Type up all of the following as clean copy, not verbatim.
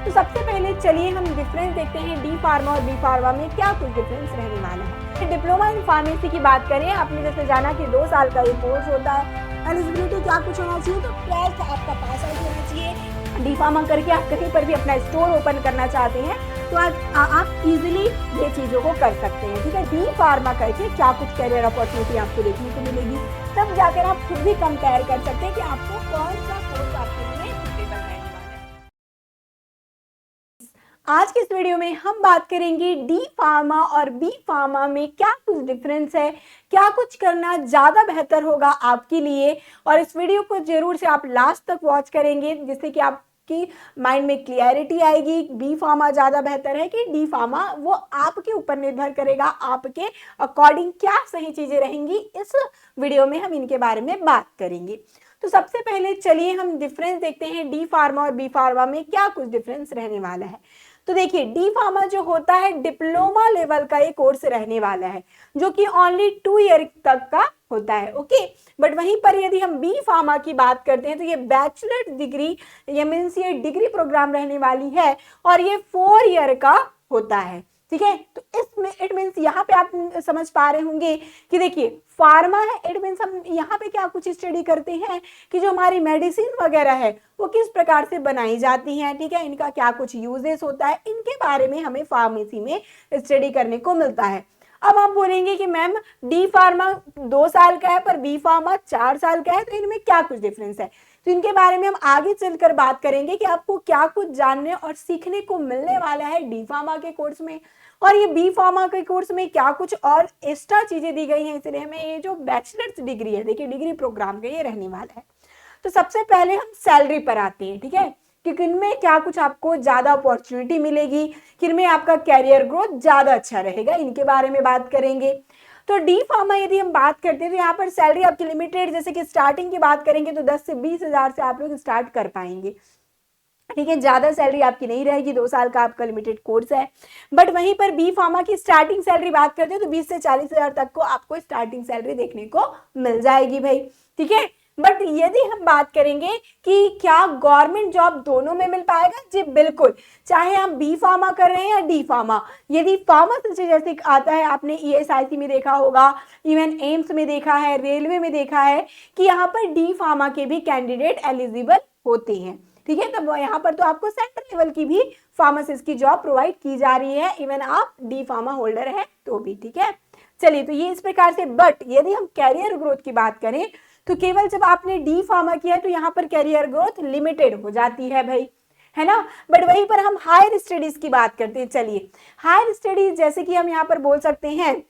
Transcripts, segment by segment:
तो सबसे पहले चलिए हम डिफरेंस देखते हैं डी फार्मा और बी फार्मा में क्या कुछ डिफरेंस रहने वाला है। डिप्लोमा इन फार्मेसी की बात करें, आपने जैसे जाना कि 2 साल का ये कोर्स होता है। एलिजिबिलिटी क्या कुछ होना चाहिए, तो 12th आपका पास आउट होना चाहिए। डी फार्मा करके आप कहीं पर भी अपना स्टोर ओपन करना चाहते हैं तो आप इजीली ये चीज़ों को कर सकते हैं। ठीक है, बी फार्मा करके क्या कुछ करियर अपॉर्चुनिटी आपको देखने को मिलेगी, तब जाकर आप खुद भी कंपेयर कर सकते हैं कि आपको कौन सा कोर्स आपके लिए सुटेबल रहने वाला है। आज के इस वीडियो में हम बात करेंगे डी फार्मा और बी फार्मा में क्या कुछ डिफरेंस है, क्या कुछ करना ज़्यादा बेहतर होगा आपके लिए। और इस वीडियो को जरूर से आप लास्ट तक वॉच करेंगे जिससे कि आपकी माइंड में क्लियरिटी आएगी। बी फार्मा ज़्यादा बेहतर है कि डी फार्मा, वो आपके ऊपर निर्भर करेगा, आपके अकॉर्डिंग क्या सही चीज़ें रहेंगी। इस वीडियो में हम इनके बारे में बात करेंगे। तो सबसे पहले चलिए हम डिफरेंस देखते हैं डी फार्मा और बी फार्मा में क्या कुछ डिफरेंस रहने वाला है। तो देखिए, डी फार्मा जो होता है डिप्लोमा लेवल का ये कोर्स रहने वाला है जो कि ओनली 2 ईयर तक का होता है। ओके, बट वहीं पर यदि हम बी फार्मा की बात करते हैं तो ये बैचलर डिग्री, ये मीन्स ये डिग्री प्रोग्राम रहने वाली है और ये 4 ईयर का होता है। ठीक है, तो इसमें इट मीन्स यहाँ पे आप समझ पा रहे होंगे कि देखिए फार्मा है, इट मीन्स हम यहाँ पे क्या कुछ स्टडी करते हैं कि जो हमारी मेडिसिन वगैरह है वो किस प्रकार से बनाई जाती हैं। ठीक है, इनका क्या कुछ यूजेस होता है, इनके बारे में हमें फार्मेसी में स्टडी करने को मिलता है। अब आप बोलेंगे कि मैम डी फार्मा 2 साल का है पर बी फार्मा 4 साल का है, तो इनमें क्या कुछ डिफरेंस है। तो इनके बारे में हम आगे चलकर बात करेंगे कि आपको क्या कुछ जानने और सीखने को मिलने वाला है डी फार्मा के कोर्स में, और ये बी फार्मा के कोर्स में क्या कुछ और एक्स्ट्रा चीजें दी गई हैं। इसलिए हमें ये जो बैचलर्स डिग्री है, देखिए डिग्री प्रोग्राम का ये रहने वाला है। तो सबसे पहले हम सैलरी पर आते हैं। ठीक है, कि किनमें क्या कुछ आपको ज्यादा अपॉर्चुनिटी मिलेगी, किनमें आपका कैरियर ग्रोथ ज्यादा अच्छा रहेगा, इनके बारे में बात करेंगे। तो डी फार्मा यदि हम बात करते हैं तो यहाँ पर सैलरी आपकी लिमिटेड, जैसे कि स्टार्टिंग की बात करेंगे तो 10 से 20 हजार से आप लोग स्टार्ट कर पाएंगे। ठीक है, ज्यादा सैलरी आपकी नहीं रहेगी, 2 साल का आपका लिमिटेड कोर्स है। बट वहीं पर बी फार्मा की स्टार्टिंग सैलरी बात करते हैं तो 20 से 40 हजार तक को आपको स्टार्टिंग सैलरी देखने को मिल जाएगी भाई। ठीक है, बट यदि हम बात करेंगे कि क्या गवर्नमेंट जॉब दोनों में मिल पाएगा, जी बिल्कुल, चाहे आप बी फार्मा कर रहे हैं या डी फार्मा। यदि फार्मासिस्ट जैसे आता है, आपने ESIC में देखा होगा, इवन एम्स में देखा है, रेलवे में देखा है कि यहाँ पर डी फार्मा के भी कैंडिडेट एलिजिबल होते हैं। ठीक है, तब यहाँ पर तो आपको सेंट्रल लेवल की भी फार्मासिस्ट की जॉब प्रोवाइड की जा रही है, इवन आप डी फार्मा होल्डर है तो भी। ठीक है, चलिए, तो ये इस प्रकार से। बट यदि हम कैरियर ग्रोथ की बात करें तो केवल जब आपने डी फार्मा किया है तो यहाँ पर कैरियर ग्रोथ लिमिटेड हो जाती है भाई, है ना। बट वहीं पर हम हायर स्टडीज की बात करते हैं। चलिए, हायर स्टडीज जैसे कि हम यहाँ पर बोल सकते हैं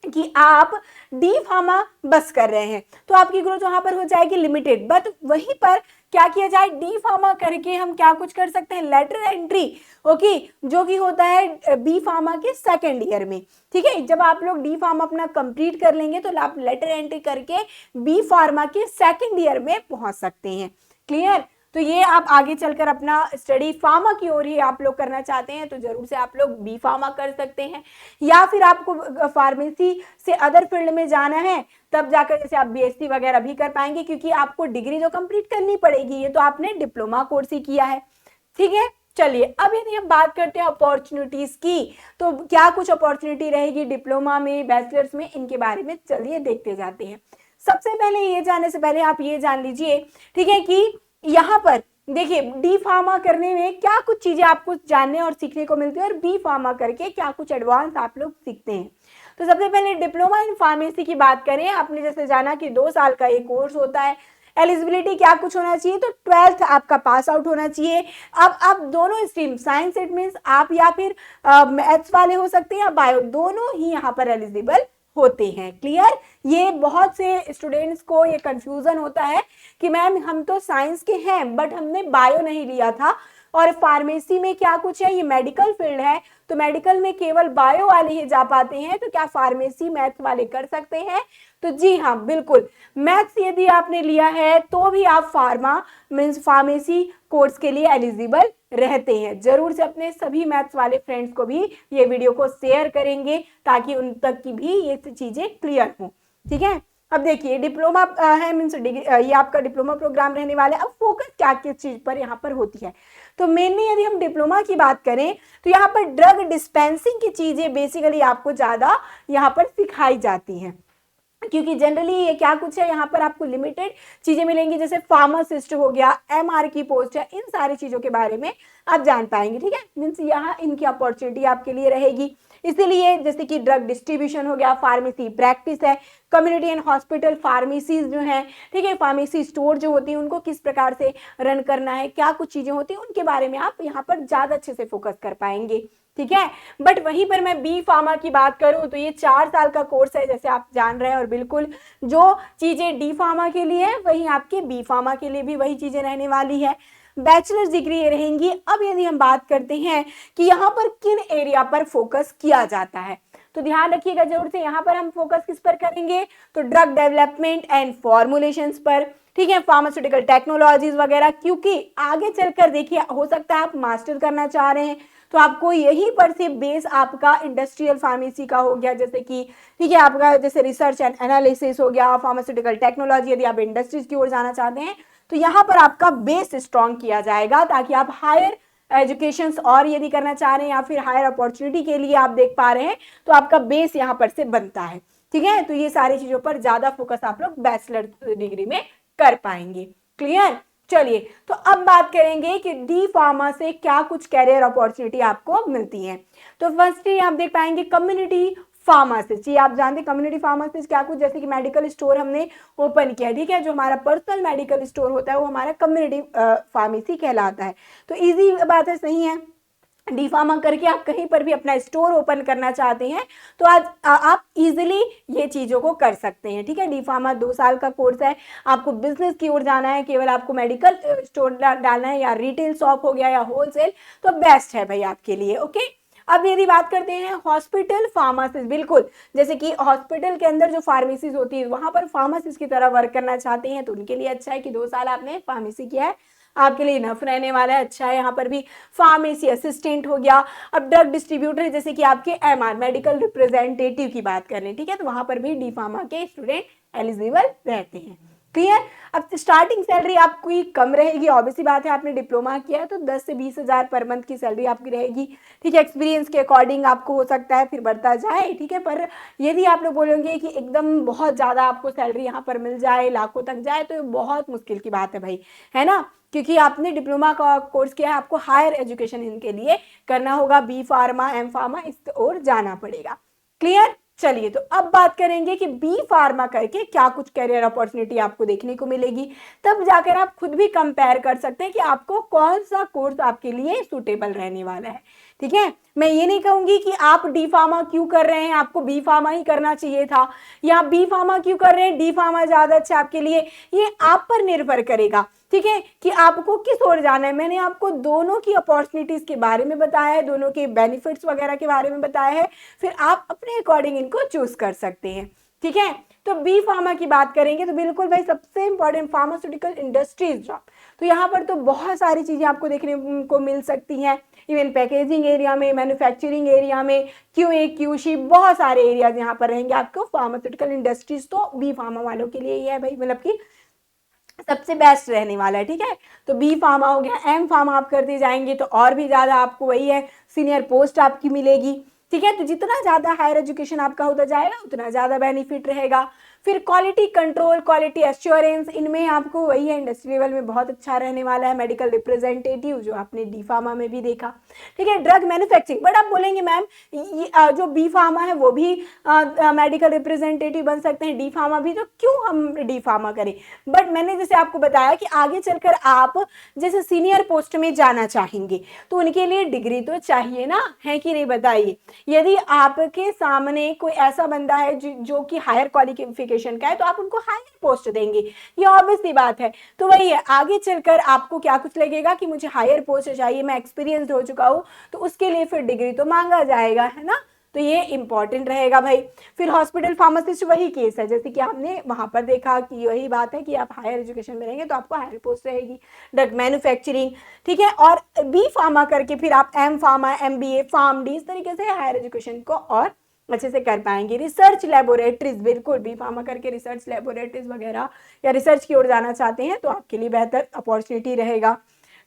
कि आप डी फार्मा बस कर रहे हैं तो आपकी ग्रोथ वहां पर हो जाएगी लिमिटेड। बट वहीं पर क्या किया जाए, डी फार्मा करके हम क्या कुछ कर सकते हैं, लेटर एंट्री। ओके, जो कि होता है बी फार्मा के सेकेंड ईयर में। ठीक है, जब आप लोग डी फार्मा अपना कंप्लीट कर लेंगे तो आप लेटर एंट्री करके बी फार्मा के सेकेंड ईयर में पहुंच सकते हैं। क्लियर, तो ये आप आगे चलकर अपना स्टडी फार्मा की ओर ही आप लोग करना चाहते हैं तो जरूर से आप लोग बी फार्मा कर सकते हैं, या फिर आपको फार्मेसी से अदर फील्ड में जाना है तब जाकर जैसे आप BSc वगैरह भी कर पाएंगे, क्योंकि आपको डिग्री जो कंप्लीट करनी पड़ेगी, ये तो आपने डिप्लोमा कोर्स ही किया है। ठीक है, चलिए, अब यदि हम बात करते हैं अपॉर्चुनिटीज की, तो क्या कुछ अपॉर्चुनिटी रहेगी डिप्लोमा में, बैचलर्स में, इनके बारे में चलिए देखते जाते हैं। सबसे पहले ये जानने से पहले आप ये जान लीजिए, ठीक है, कि यहाँ पर देखिए डी फार्मा करने में क्या कुछ चीजें आपको जानने और सीखने को मिलती है और बी फार्मा करके क्या कुछ एडवांस आप लोग सीखते हैं। तो सबसे पहले डिप्लोमा इन फार्मेसी की बात करें, आपने जैसे जाना कि 2 साल का एक कोर्स होता है। एलिजिबिलिटी क्या कुछ होना चाहिए, तो 12th आपका पास आउट होना चाहिए। अब आप दोनों स्ट्रीम, साइंस इट मीन्स आप या फिर मैथ्स वाले हो सकते हैं या बायो, दोनों ही यहाँ पर एलिजिबल होते हैं। क्लियर, ये बहुत से स्टूडेंट्स को ये कंफ्यूजन होता है कि मैम हम तो साइंस के हैं बट हमने बायो नहीं लिया था, और फार्मेसी में क्या कुछ है, ये मेडिकल फील्ड है तो मेडिकल में केवल बायो वाले ही जा पाते हैं, तो क्या फार्मेसी मैथ्स वाले कर सकते हैं, तो जी हाँ बिल्कुल, मैथ्स यदि आपने लिया है तो भी आप फार्मा मीन्स फार्मेसी कोर्स के लिए एलिजिबल रहते हैं। जरूर से अपने सभी मैथ्स वाले फ्रेंड्स को भी ये वीडियो को शेयर करेंगे ताकि उन तक की भी ये चीजें क्लियर हों। ठीक है, अब देखिए डिप्लोमा है मीन्स ये आपका डिप्लोमा प्रोग्राम रहने वाला है। अब फोकस क्या किस चीज पर यहाँ पर होती है, तो मेनली यदि हम डिप्लोमा की बात करें तो यहाँ पर ड्रग डिस्पेंसिंग की चीजें बेसिकली आपको ज्यादा यहाँ पर सिखाई जाती हैं, क्योंकि जनरली ये क्या कुछ है, यहाँ पर आपको लिमिटेड चीजें मिलेंगी, जैसे फार्मासिस्ट हो गया, एमआर की पोस्ट है, इन सारी चीजों के बारे में आप जान पाएंगे। ठीक है, मीन्स यहाँ इनकी अपॉर्चुनिटी आपके लिए रहेगी। इसीलिए जैसे कि ड्रग डिस्ट्रीब्यूशन हो गया, फार्मेसी प्रैक्टिस है, कम्युनिटी एंड हॉस्पिटल फार्मेसीज जो है, ठीक है, फार्मेसी स्टोर जो होती है उनको किस प्रकार से रन करना है, क्या कुछ चीजें होती हैं, उनके बारे में आप यहाँ पर ज्यादा अच्छे से फोकस कर पाएंगे। ठीक है, बट वहीं पर मैं बी फार्मा की बात करूं तो ये 4 साल का कोर्स है, जैसे आप जान रहे हैं, और बिल्कुल जो चीजें डी फार्मा के लिए है वही आपके बी फार्मा के लिए भी वही चीजें रहने वाली है। बैचलर्स डिग्री रहेंगी। अब यदि हम बात करते हैं कि यहाँ पर किन एरिया पर फोकस किया जाता है, तो ध्यान रखिएगा जरूर से, यहाँ पर हम फोकस किस पर करेंगे, तो ड्रग डेवलपमेंट एंड फॉर्मुलेशंस पर, ठीक है, फार्मास्यूटिकल टेक्नोलॉजीज वगैरह, क्योंकि आगे चलकर देखिए हो सकता है आप मास्टर करना चाह रहे हैं तो आपको यहीं पर से बेस आपका इंडस्ट्रियल फार्मेसी का हो गया, जैसे कि ठीक है आपका जैसे रिसर्च एंड एनालिसिस हो गया, फार्मास्यूटिकल टेक्नोलॉजी, यदि आप इंडस्ट्रीज की ओर जाना चाहते हैं तो यहाँ पर आपका बेस स्ट्रॉन्ग किया जाएगा, ताकि आप हायर एजुकेशन और यदि करना चाह रहे हैं या फिर हायर अपॉर्चुनिटी के लिए आप देख पा रहे हैं तो आपका बेस यहाँ पर से बनता है। ठीक है, तो ये सारी चीजों पर ज्यादा फोकस आप लोग बैचलर डिग्री में कर पाएंगे। क्लियर, चलिए तो अब बात करेंगे कि डी फार्मा से क्या कुछ कैरियर अपॉर्चुनिटी आपको मिलती है। तो फर्स्टली आप देख पाएंगे कम्युनिटी फार्मासिस्ट, ये आप जानते हैं कम्युनिटी फार्मासिस्ट क्या कुछ, जैसे कि मेडिकल स्टोर हमने ओपन किया, ठीक है, जो हमारा पर्सनल मेडिकल स्टोर होता है वो हमारा कम्युनिटी फार्मेसी कहलाता है। तो इजी बात है, सही है, डी फार्मा करके आप कहीं पर भी अपना स्टोर ओपन करना चाहते हैं तो आज आप इजीली ये चीजों को कर सकते हैं। ठीक है, डी फार्मा 2 साल का कोर्स है, आपको बिजनेस की ओर जाना है, केवल आपको मेडिकल स्टोर डालना है या रिटेल शॉप हो गया या होलसेल, तो बेस्ट है भाई आपके लिए। ओके, अब यदि बात करते हैं हॉस्पिटल फार्मासिस्ट, बिल्कुल जैसे कि हॉस्पिटल के अंदर जो फार्मेसीज होती है वहां पर फार्मासिस्ट की तरह वर्क करना चाहते हैं तो उनके लिए अच्छा है कि 2 साल आपने फार्मेसी किया है, आपके लिए इनफ रहने वाला है, अच्छा है। यहाँ पर भी फार्मेसी असिस्टेंट हो गया। अब ड्रग डिस्ट्रीब्यूटर जैसे कि आपके एमआर मेडिकल रिप्रेजेंटेटिव की बात कर रहे हैं, ठीक है, तो वहां पर भी डी फार्मा के स्टूडेंट एलिजिबल रहते हैं। क्लियर, अब स्टार्टिंग सैलरी आपकी कम रहेगी, ऑब्वियसली बात है, आपने डिप्लोमा किया है तो 10 से 20 हज़ार पर मंथ की सैलरी आपकी रहेगी। ठीक है, एक्सपीरियंस के अकॉर्डिंग आपको हो सकता है फिर बढ़ता जाए। ठीक है, पर यदि आप लोग बोलेंगे कि एकदम बहुत ज़्यादा आपको सैलरी यहाँ पर मिल जाए, लाखों तक जाए, तो ये बहुत मुश्किल की बात है भाई, है ना, क्योंकि आपने डिप्लोमा का कोर्स किया है, आपको हायर एजुकेशन इनके लिए करना होगा, बी फार्मा एम फार्मा इस ओर जाना पड़ेगा। क्लियर, चलिए तो अब बात करेंगे कि बी फार्मा करके क्या कुछ कैरियर अपॉर्चुनिटी आपको देखने को मिलेगी, तब जाकर आप खुद भी कंपेयर कर सकते हैं कि आपको कौन सा कोर्स आपके लिए सूटेबल रहने वाला है। ठीक है, मैं ये नहीं कहूंगी कि आप डी फार्मा क्यों कर रहे हैं, आपको बी फार्मा ही करना चाहिए था, या बी फार्मा क्यों कर रहे हैं, डी फार्मा ज्यादा अच्छा आपके लिए, ये आप पर निर्भर करेगा। ठीक है, कि आपको किस ओर जाना है। मैंने आपको दोनों की अपॉर्चुनिटीज के बारे में बताया है, दोनों के बेनिफिट्स वगैरह के बारे में बताया है, फिर आप अपने अकॉर्डिंग इनको चूज कर सकते हैं। ठीक है, तो बी फार्मा की बात करेंगे तो बिल्कुल भाई सबसे इंपॉर्टेंट फार्मास्यूटिकल इंडस्ट्रीज जॉब, तो यहाँ पर तो बहुत सारी चीजें आपको देखने को मिल सकती हैं, इवन पैकेजिंग एरिया में, मैन्युफैक्चरिंग एरिया में, क्यूए क्यूसी, बहुत सारे एरियाज यहाँ पर रहेंगे आपको फार्मास्यूटिकल इंडस्ट्रीज। तो बी फार्मा वालों के लिए ये है भाई, मतलब कि सबसे बेस्ट रहने वाला है। ठीक है, तो बी फार्मा हो गया, एम फार्मा आप करते जाएंगे तो और भी ज्यादा आपको वही है, सीनियर पोस्ट आपकी मिलेगी। ठीक है, तो जितना ज्यादा हायर एजुकेशन आपका होता जाएगा उतना ज्यादा बेनिफिट रहेगा। फिर क्वालिटी कंट्रोल, क्वालिटी एश्योरेंस, इनमें आपको वही है, इंडस्ट्री लेवल में बहुत अच्छा रहने वाला है। मेडिकल रिप्रेजेंटेटिव जो आपने डी फार्मा में भी देखा। ठीक है, ड्रग मैन्युफैक्चरिंग, बट आप बोलेंगे मैम जो बी फार्मा है वो भी मेडिकल रिप्रेजेंटेटिव बन सकते हैं, डी फार्मा भी, तो क्यों हम डी फार्मा करें। बट मैंने जैसे आपको बताया कि आगे चलकर आप जैसे सीनियर पोस्ट में जाना चाहेंगे तो उनके लिए डिग्री तो चाहिए ना, है कि नहीं, बताइए। यदि आपके सामने कोई ऐसा बंदा है जो कि हायर क्वालिफिकेशन का है तो आप उनको हायर पोस्ट देंगे, ये ऑब्वियस सी बात है। तो वही है, आगे चलकर आपको क्या कुछ लगेगा कि मुझे हायर पोस्ट चाहिए, मैं एक्सपीरियंस्ड हो चुका हूं, तो उसके लिए फिर डिग्री तो मांगा जाएगा, है ना, तो ये इंपॉर्टेंट रहेगा भाई। फिर हॉस्पिटल फार्मासिस्ट वही केस है, जैसे कि हमने वहां पर देखा कि वही बात है कि आप हायर एजुकेशन में रहेंगे तो आपको हायर पोस्ट रहेगी। ड्रग मैन्युफैक्चरिंग, ठीक है, और बी फार्मा करके फिर आप M pharma, MBA, pharm D, इस तरीके से हायर एजुकेशन को और अच्छे से कर पाएंगे। रिसर्च लेबोरेटरीज, बिल्कुल बी फार्मा करके रिसर्च लेबोरेटरीज वगैरह या रिसर्च की ओर जाना चाहते हैं तो आपके लिए बेहतर अपॉर्चुनिटी रहेगा।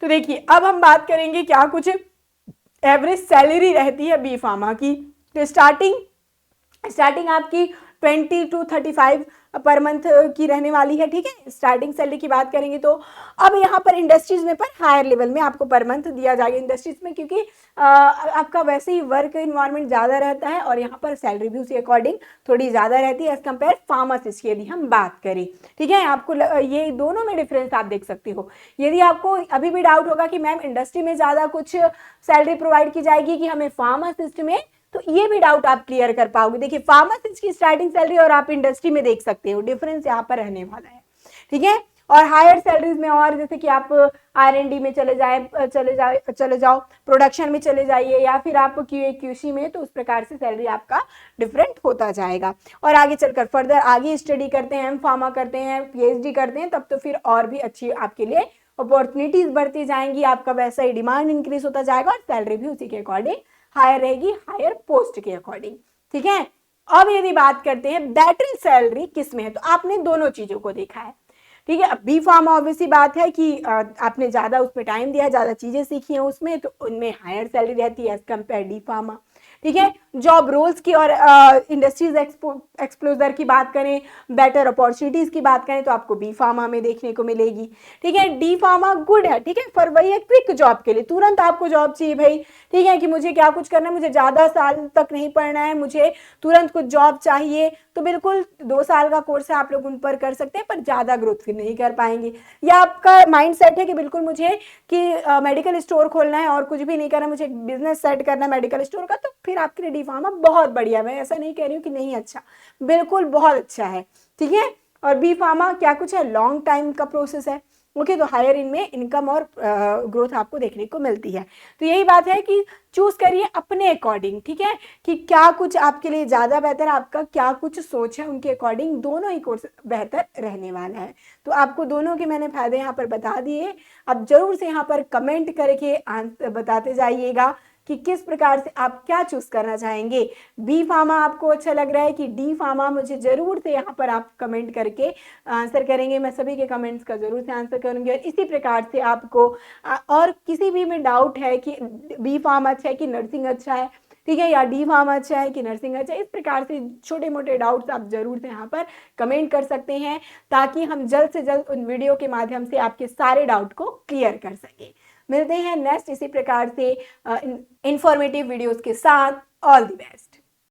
तो देखिए अब हम बात करेंगे क्या कुछ एवरेज सैलरी रहती है बी फार्मा की। तो स्टार्टिंग आपकी 20 to 35 पर मंथ की रहने वाली है, ठीक है। स्टार्टिंग सैलरी की बात करेंगे तो अब यहाँ पर इंडस्ट्रीज में पर हायर लेवल में आपको पर मंथ दिया जाएगा इंडस्ट्रीज में, क्योंकि आपका वैसे ही वर्क इन्वायरमेंट ज़्यादा रहता है और यहाँ पर सैलरी भी उसी अकॉर्डिंग थोड़ी ज़्यादा रहती है एज कम्पेयर फार्मासिस्ट की यदि हम बात करें, ठीक है। आपको ये दोनों में डिफरेंस आप देख सकते हो। यदि आपको अभी भी डाउट होगा कि मैम इंडस्ट्री में ज़्यादा कुछ सैलरी प्रोवाइड की जाएगी कि हमें फार्मासिस्ट में, तो ये भी डाउट आप क्लियर कर पाओगे। देखिए फार्मासिस्ट की स्टार्टिंग सैलरी और आप इंडस्ट्री में देख सकते हो डिफरेंस यहाँ पर रहने वाला है, ठीक है। और हायर सैलरीज में और जैसे कि आप R&D में चले जाओ, प्रोडक्शन में चले जाइए या फिर आप QA/QC में, तो उस प्रकार से सैलरी आपका डिफरेंट होता जाएगा। और आगे चलकर फर्दर आगे स्टडी करते हैं, फार्मा करते हैं, PhD करते हैं, तब तो फिर और भी अच्छी आपके लिए अपॉर्चुनिटीज बढ़ती जाएंगी, आपका वैसा ही डिमांड इंक्रीज होता जाएगा और सैलरी भी उसी के अकॉर्डिंग हायर रहेगी, हायर पोस्ट के अकॉर्डिंग, ठीक है। अब यदि बात करते हैं बेटर सैलरी किस में है, तो आपने दोनों चीजों को देखा है, ठीक है। अब बी फार्मा ऑब्वियसली बात है कि आपने ज्यादा उसमें टाइम दिया है, ज्यादा चीजें सीखी हैं उसमें, तो उनमें हायर सैलरी रहती है एज कम्पेयर डी फार्मा, ठीक है। जॉब रोल्स की और इंडस्ट्रीज एक्सप्लोजर की बात करें, बेटर अपॉर्चुनिटीज की बात करें, तो आपको बी फार्मा में देखने को मिलेगी, ठीक है। डी फार्मा गुड है, ठीक है, फॉर वही है क्विक जॉब के लिए, तुरंत आपको जॉब चाहिए भाई, ठीक है, कि मुझे क्या कुछ करना है, मुझे ज्यादा साल तक नहीं पढ़ना है, मुझे तुरंत कुछ जॉब चाहिए, तो बिल्कुल 2 साल का कोर्स है, आप लोग उन पर कर सकते हैं, पर ज्यादा ग्रोथ फिर नहीं कर पाएंगे। या आपका माइंड सेट है कि बिल्कुल मुझे कि मेडिकल स्टोर खोलना है और कुछ भी नहीं करना, मुझे बिजनेस सेट करना है मेडिकल स्टोर का, तो फिर आपके लिए डी फार्मा बहुत बढ़िया है। मैं ऐसा नहीं कह रही हूँ कि नहीं अच्छा, बिल्कुल बहुत अच्छा है, ठीक है। और बी फार्मा क्या कुछ है, लॉन्ग टाइम का प्रोसेस है, ओके। तो हायर इनमें इनकम और ग्रोथ आपको देखने को मिलती है। तो यही बात है कि चूज करिए अपने अकॉर्डिंग, ठीक है, कि क्या कुछ आपके लिए ज्यादा बेहतर, आपका क्या कुछ सोच है, उनके अकॉर्डिंग दोनों ही कोर्स बेहतर रहने वाला है। तो आपको दोनों के मैंने फायदे यहाँ पर बता दिए। अब जरूर से यहाँ पर कमेंट करके आंसर बताते जाइएगा कि किस प्रकार से आप क्या चूज करना चाहेंगे, बी फार्मा आपको अच्छा लग रहा है कि डी फार्मा, मुझे जरूर से यहाँ पर आप कमेंट करके आंसर करेंगे। मैं सभी के कमेंट्स का जरूर से आंसर करूंगी। और इसी प्रकार से आपको और किसी भी में डाउट है कि बी फार्मा अच्छा है कि नर्सिंग अच्छा है, ठीक है, या डी फार्मा अच्छा है कि नर्सिंग अच्छा है, इस प्रकार से छोटे मोटे डाउट्स आप जरूर से यहाँ पर कमेंट कर सकते हैं, ताकि हम जल्द से जल्द उन वीडियो के माध्यम से आपके सारे डाउट को क्लियर कर सके। मिलते हैं नेक्स्ट इसी प्रकार से इंफॉर्मेटिव वीडियोस के साथ। All the best.